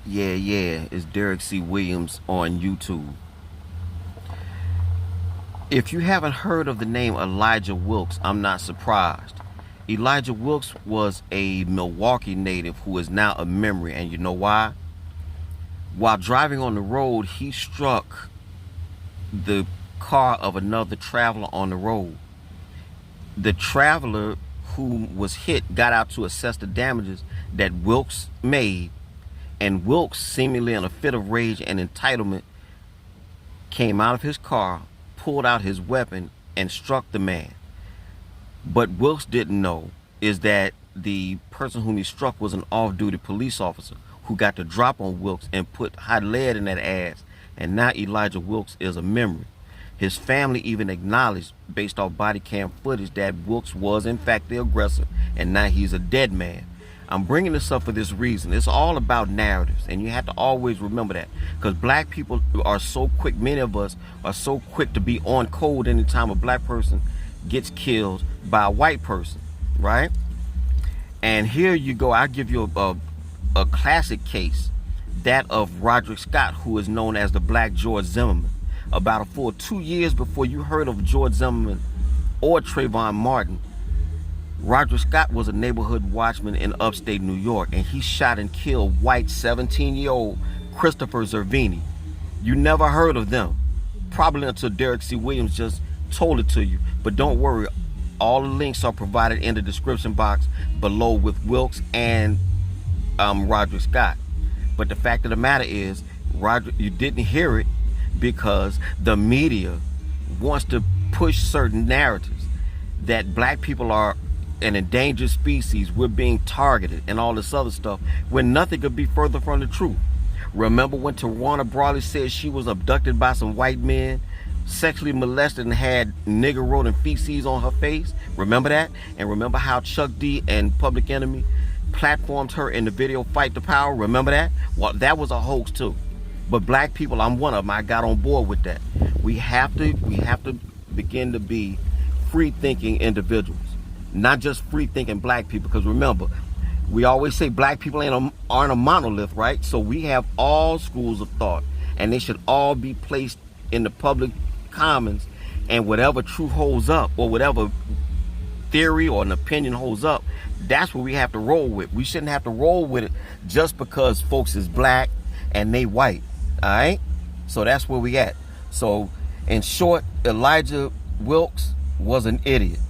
Yeah, it's Derek C. Williams on YouTube. If you haven't heard of the name Elijah Wilks, I'm not surprised. Elijah Wilks was a Milwaukee native who is now a memory, and you know why? While driving on the road, he struck the car of another traveler on the road. The traveler who was hit got out to assess the damages that Wilks made, and Wilks, seemingly in a fit of rage and entitlement, came out of his car, pulled out his weapon, and struck the man. But Wilks didn't know is that the person whom he struck was an off-duty police officer who got the drop on Wilks and put hot lead in that ass, and now Elijah Wilks is a memory. His family even acknowledged, based off body cam footage, that Wilks was in fact the aggressor, and now he's a dead man. I'm bringing this up for this reason. It's all about narratives, and you have to always remember that, because black people are so quick, many of us are so quick to be on code anytime a black person gets killed by a white person, right? And here you go, I'll give you a classic case, that of Roderick Scott, who is known as the Black George Zimmerman. About a full 2 years before you heard of George Zimmerman or Trayvon Martin, Roderick Scott was a neighborhood watchman in upstate New York, and he shot and killed white 17-year-old Christopher Zervini. You never heard of them, probably until Derek C. Williams just told it to you. But don't worry, all the links are provided in the description box below with Wilks and Roderick Scott. But the fact of the matter is, you didn't hear it because the media wants to push certain narratives that black people are an endangered species, we're being targeted, and all this other stuff, when nothing could be further from the truth. Remember when Tawana Brawley said she was abducted by some white men, sexually molested, and had nigger road and feces on her face? Remember that? And remember how Chuck D and Public Enemy platformed her in the video Fight the Power? Remember that? Well, that was a hoax too. But black people, I'm one of them, I got on board with that. We have to begin to be free-thinking individuals, not just free-thinking black people. Because remember, we always say black people aren't a monolith, right? So we have all schools of thought, and they should all be placed in the public commons, and whatever truth holds up, or whatever theory or an opinion holds up, that's what we have to roll with. We shouldn't have to roll with it just because folks is black and they white. All right, so that's where we at. So in short, Elijah Wilks was an idiot.